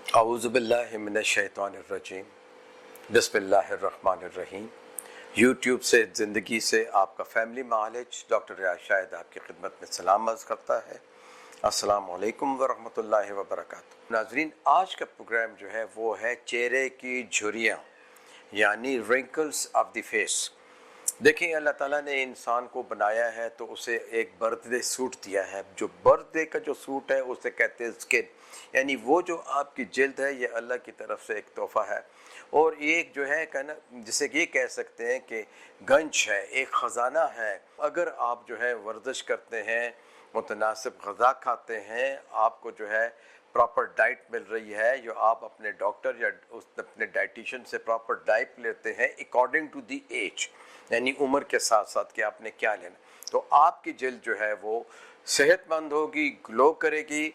अऊज़ु बिल्लाहि मिनश्शैतानिर्रजीम बिस्मिल्लाहिर्रहमानिर्रहीम। यूट्यूब से ज़िंदगी से आपका फैमिली मालिज डॉक्टर रियाज शाहिद आपकी खिदमत में सलाम अर्ज़ करता है। अस्सलामु अलैकुम वरहमतुल्लाहि वबरकातुहू। नाज़रीन, आज का प्रोग्राम जो है वो है चेहरे की झुर्रियाँ यानी रिंकल्स ऑफ द फेस। देखिए, अल्लाह ताला ने इंसान को बनाया है तो उसे एक बर्थडे सूट दिया है। जो बर्थडे का जो सूट है उसे कहते हैं स्किन, यानी वो जो आपकी जिल्द है, ये अल्लाह की तरफ से एक तोहफ़ा है। और एक जो है कहना, जिसे ये कह सकते हैं कि गंज है, एक ख़जाना है। अगर आप जो है वर्जिश करते हैं, मुतनासिब ग़िज़ा खाते हैं, आपको जो है प्रॉपर डाइट मिल रही है, जो आप अपने डॉक्टर या अपने डाइटिशियन से प्रॉपर डाइट लेते हैं अकॉर्डिंग टू दी एज, यानी उम्र के साथ साथ कि आपने क्या लेना, तो आपकी जिल्द जो है वो सेहतमंद होगी, ग्लो करेगी।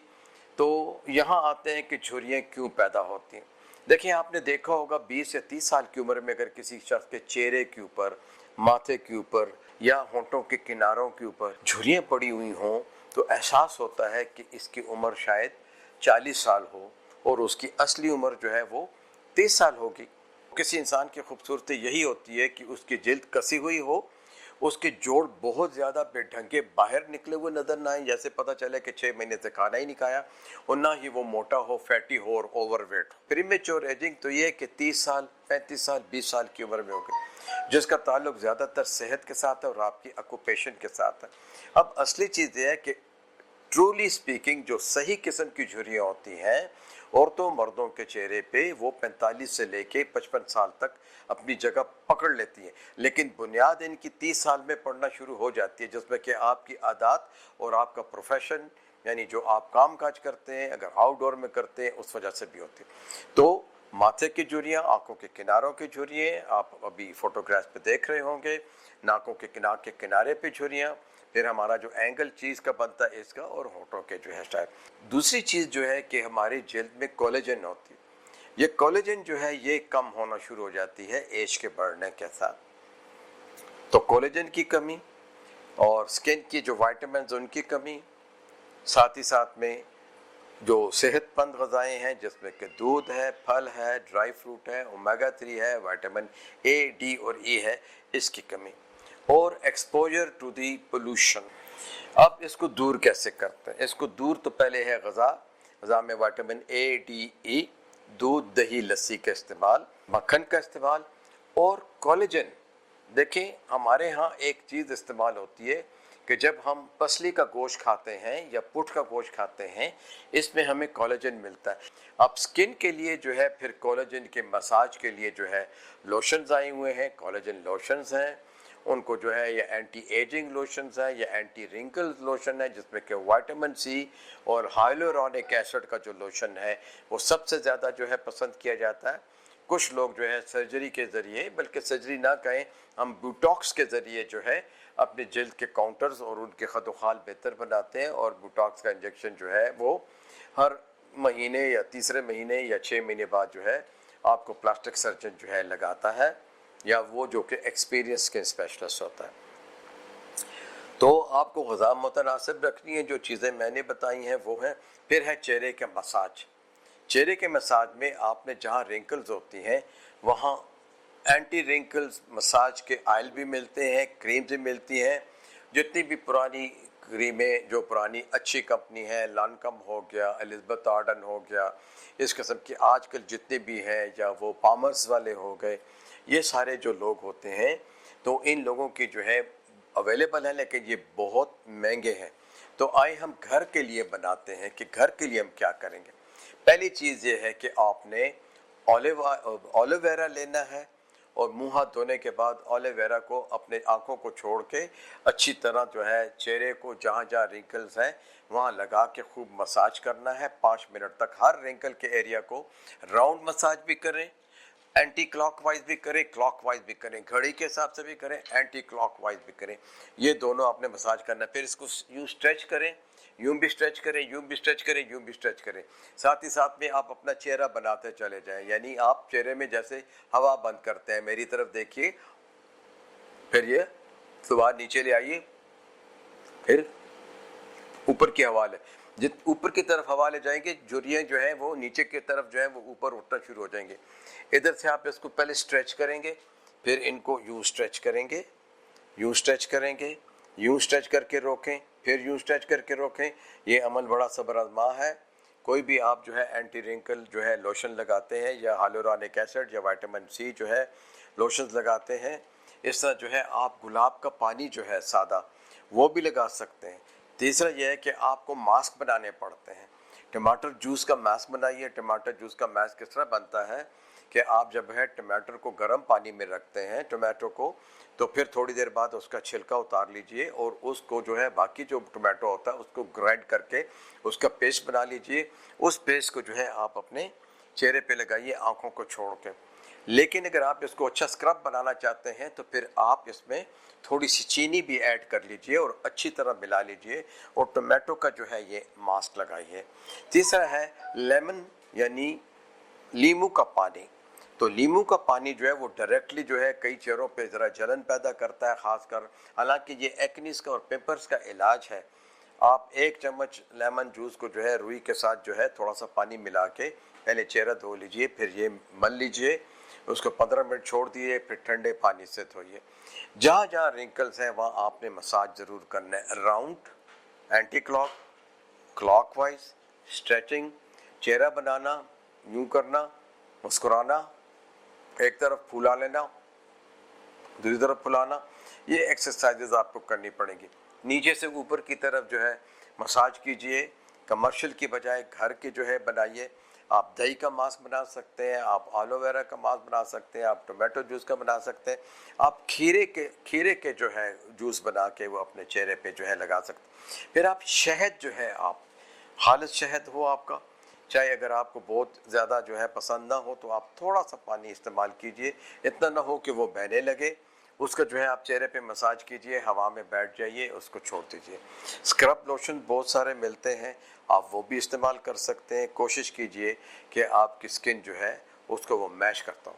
तो यहाँ आते हैं कि झुर्रियाँ क्यों पैदा होती हैं। देखिए, आपने देखा होगा 20 या 30 साल की उम्र में अगर किसी शख्स के चेहरे के ऊपर, माथे के ऊपर या होंठों के किनारों के ऊपर झुर्रियाँ पड़ी हुई हों तो एहसास होता है कि इसकी उम्र शायद 40 साल हो और उसकी असली उम्र जो है वो 30 साल होगी। किसी इंसान की खूबसूरती यही होती है कि उसकी जिल्द कसी हुई हो, उसके जोड़ बहुत ज़्यादा बेढंगे बाहर निकले हुए नज़र ना आए, जैसे पता चले कि 6 महीने से खाना ही नहीं खाया, और ना ही वो मोटा हो, फैटी हो और ओवरवेट हो। प्रीमेच्योर एजिंग तो ये है कि 30 साल, 35 साल, 20 साल की उम्र में हो गई, जिसका ताल्लुक ज़्यादातर सेहत के साथ है और आपकी ऑक्यूपेशन के साथ है। अब असली चीज़ ये है कि ट्रूली स्पीकिंग जो सही किस्म की झुर्रियाँ होती हैं औरतों मर्दों के चेहरे पे, वो 45 से लेके 55 साल तक अपनी जगह पकड़ लेती हैं, लेकिन बुनियाद इनकी 30 साल में पड़ना शुरू हो जाती है, जिसमें कि आपकी आदत और आपका प्रोफेशन, यानी जो आप काम काज करते हैं, अगर आउटडोर में करते हैं, उस वजह से भी होती है। तो माथे की झुर्रियाँ, आंखों के किनारों की झुर्रियाँ आप अभी फोटोग्राफ पे देख रहे होंगे, नाकों के किनारे पे झुर्रियाँ, फिर हमारा जो एंगल चीज़ का बनता है इसका, और होठों के जो है स्टाइल। दूसरी चीज़ जो है कि हमारी जिल्द में कोलेजन होती है। ये कोलेजन जो है ये कम होना शुरू हो जाती है एज के बढ़ने के साथ। तो कोलेजन की कमी और स्किन की जो वाइटामिन उनकी कमी, साथ ही साथ में जो सेहतमंद ग़िज़ाएँ हैं जिसमें कि दूध है, फल है, ड्राई फ्रूट है, ओमेगा 3 है, विटामिन ए, डी और ई है, इसकी कमी, और एक्सपोजर टू दी पोल्यूशन। अब इसको दूर कैसे करते हैं? इसको दूर तो पहले है ग़िज़ा में विटामिन ए, डी, ई, दूध, दही, लस्सी का इस्तेमाल, मक्खन का इस्तेमाल और कोलेजन। देखें, हमारे यहाँ एक चीज़ इस्तेमाल होती है कि जब हम पसली का गोश्त खाते हैं या पुट का गोश्त खाते हैं, इसमें हमें कोलेजन मिलता है। अब स्किन के लिए जो है फिर कोलेजन के मसाज के लिए जो है लोशंस आए हुए हैं, कोलेजन लोशंस हैं, उनको जो है या एंटी एजिंग लोशंस है या एंटी रिंकल्स लोशन है, जिसमें कि विटामिन सी और हाइलुरोनिक एसिड का जो लोशन है वो सबसे ज़्यादा जो है पसंद किया जाता है। कुछ लोग जो है सर्जरी के ज़रिए, बल्कि सर्जरी ना कहें, हम बोटॉक्स के ज़रिए जो है अपनी जिल्द के काउंटर्स और उनके खदोखाल बेहतर बनाते हैं, और बोटॉक्स का इंजेक्शन जो है वो हर महीने या तीसरे महीने या 6 महीने बाद जो है आपको प्लास्टिक सर्जन जो है लगाता है, या वो जो कि एक्सपीरियंस के स्पेशलिस्ट होता है। तो आपको ग़िज़ा मुतनासिब रखनी है। जो चीज़ें मैंने बताई हैं वो हैं। फिर है चेहरे के मसाज। चेहरे के मसाज में आपने जहाँ रिंकल्स होती हैं वहाँ एंटी रिंकल्स मसाज के ऑयल भी मिलते हैं, क्रीम्स भी मिलती हैं। जितनी भी पुरानी क्रीमें, जो पुरानी अच्छी कंपनी है, लानकम हो गया, एलिज़ाबेथ आर्डन हो गया, इस किस्म की आजकल जितने भी हैं, या वो पामर्स वाले हो गए, ये सारे जो लोग होते हैं तो इन लोगों की जो है अवेलेबल है, लेकिन ये बहुत महंगे हैं। तो आए हम घर के लिए बनाते हैं कि घर के लिए हम क्या करेंगे। पहली चीज़ ये है कि आपने ओलिवेरा लेना है, और मुंह हाथ धोने के बाद ओलिवेरा को अपने आँखों को छोड़ के अच्छी तरह जो है चेहरे को जहाँ जहाँ रिंकल्स हैं वहाँ लगा के खूब मसाज करना है 5 मिनट तक। हर रिंकल के एरिया को राउंड मसाज भी करें, एंटी क्लॉकवाइज भी करें, क्लॉकवाइज भी करें, घड़ी के हिसाब से भी करें, एंटी क्लॉकवाइज भी करें। ये दोनों आपने मसाज करना है। फिर इसको यूँ स्ट्रेच करें, यूँ भी स्ट्रेच करें, यूँ भी स्ट्रेच करें, यूँ भी स्ट्रेच करें। साथ ही साथ में आप अपना चेहरा बनाते चले जाएं, यानी आप चेहरे में जैसे हवा बंद करते हैं, मेरी तरफ देखिए, फिर ये सुबह नीचे ले आइए, फिर ऊपर की हवा ले, जित ऊपर की तरफ हवा ले जाएंगे, झुर्रियाँ जो हैं वो नीचे की तरफ जो है वो ऊपर उठना शुरू हो जाएंगे। इधर से आप इसको पहले स्ट्रेच करेंगे, फिर इनको यूँ स्ट्रेच करेंगे, यूँ स्ट्रेच करेंगे, यूँ स्ट्रेच करके रोकें, फिर यूँ स्ट्रेच करके रोकें। ये अमल बड़ा सब्र आज़मा है। कोई भी आप जो है एंटी रिंकल जो है लोशन लगाते हैं या हाइलुरोनिक एसिड या विटामिन सी जो है लोशंस लगाते हैं, इस तरह जो है आप गुलाब का पानी जो है सादा वो भी लगा सकते हैं। तीसरा यह है कि आपको मास्क बनाने पड़ते हैं। टमाटर जूस का मास्क बनाइए। टमाटर जूस का मास्क किस तरह बनता है कि आप जब है टमाटर को गर्म पानी में रखते हैं टमाटो को, तो फिर थोड़ी देर बाद उसका छिलका उतार लीजिए और उसको जो है बाकी जो टमाटो होता है उसको ग्राइंड करके उसका पेस्ट बना लीजिए। उस पेस्ट को जो है आप अपने चेहरे पे लगाइए आँखों को छोड़ के। लेकिन अगर आप इसको अच्छा स्क्रब बनाना चाहते हैं तो फिर आप इसमें थोड़ी सी चीनी भी ऐड कर लीजिए और अच्छी तरह मिला लीजिए और टमाटो का जो है ये मास्क लगाइए। तीसरा है लेमन यानी लीमू का पानी। तो लीमू का पानी जो है वो डायरेक्टली जो है कई चेहरों पे ज़रा जलन पैदा करता है ख़ासकर, हालांकि ये एक्नीस का और पिंपल्स का इलाज है। आप 1 चम्मच लेमन जूस को जो है रुई के साथ जो है थोड़ा सा पानी मिला के पहले चेहरा धो लीजिए, फिर ये मल लीजिए, उसको 15 मिनट छोड़ दिए, फिर ठंडे पानी से धोइए। जहाँ जहाँ रिंकल्स हैं वहाँ आपने मसाज ज़रूर करना है। Round, anti clock, clockwise, stretching, चेहरा बनाना, यूँ करना, मुस्कुराना, एक तरफ फुला लेना, दूसरी तरफ फुलाना, ये एक्सरसाइजेज आपको करनी पड़ेंगी। नीचे से ऊपर की तरफ जो है मसाज कीजिए। कमर्शियल की बजाय घर के जो है बनाइए। आप दही का मास्क बना सकते हैं, आप एलोवेरा का मास्क बना सकते हैं, आप टोमेटो जूस का बना सकते हैं, आप खीरे के जो है जूस बना के वो अपने चेहरे पे जो है लगा सकते हैं। फिर आप शहद जो है, आप खालिस शहद हो आपका, चाहे अगर आपको बहुत ज़्यादा जो है पसंद ना हो तो आप थोड़ा सा पानी इस्तेमाल कीजिए, इतना ना हो कि वो बहने लगे। उसका जो है आप चेहरे पे मसाज कीजिए, हवा में बैठ जाइए, उसको छोड़ दीजिए। स्क्रब लोशन बहुत सारे मिलते हैं, आप वो भी इस्तेमाल कर सकते हैं। कोशिश कीजिए कि आपकी स्किन जो है उसको वो मैश करता हो।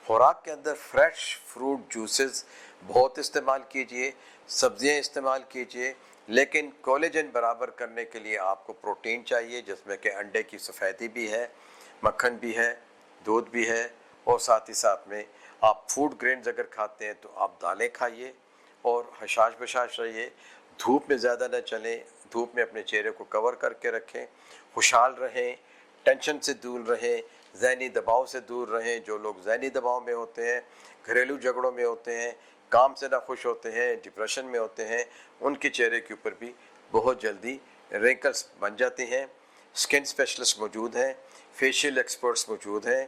खुराक के अंदर फ्रेश फ्रूट जूसेस बहुत इस्तेमाल कीजिए, सब्जियां इस्तेमाल कीजिए, लेकिन कोलेजन बराबर करने के लिए आपको प्रोटीन चाहिए जिसमें कि अंडे की सफ़ेदी भी है, मक्खन भी है, दूध भी है, और साथ ही साथ में आप फूड ग्रेन्स अगर खाते हैं तो आप दालें खाइए और हशाश बशाश रहिए। धूप में ज़्यादा न चलें, धूप में अपने चेहरे को कवर करके रखें, खुशहाल रहें, टेंशन से दूर रहें, ज़हनी दबाव से दूर रहें। जो लोग ज़हनी दबाव में होते हैं, घरेलू झगड़ों में होते हैं, काम से ना खुश होते हैं, डिप्रेशन में होते हैं, उनके चेहरे के ऊपर भी बहुत जल्दी रिंकल्स बन जाती हैं। स्किन स्पेशलिस्ट मौजूद हैं, फेशियल एक्सपर्ट्स मौजूद हैं,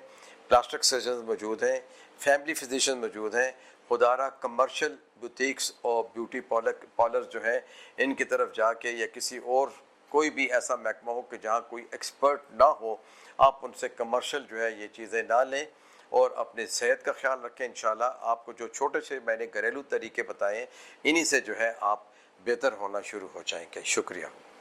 प्लास्टिक सर्जन मौजूद हैं, फैमिली फिजिशियन मौजूद हैं। खुदारा कमर्शियल बुटीक्स और ब्यूटी पार्लर जो है इनकी तरफ जाके या किसी और कोई भी ऐसा महकमा हो कि जहाँ कोई एक्सपर्ट ना हो, आप उनसे कमर्शियल जो है ये चीज़ें ना लें और अपने सेहत का ख्याल रखें। इंशाल्लाह आपको जो छोटे से मैंने घरेलू तरीके बताए इन्हीं से जो है आप बेहतर होना शुरू हो जाएंगे। शुक्रिया।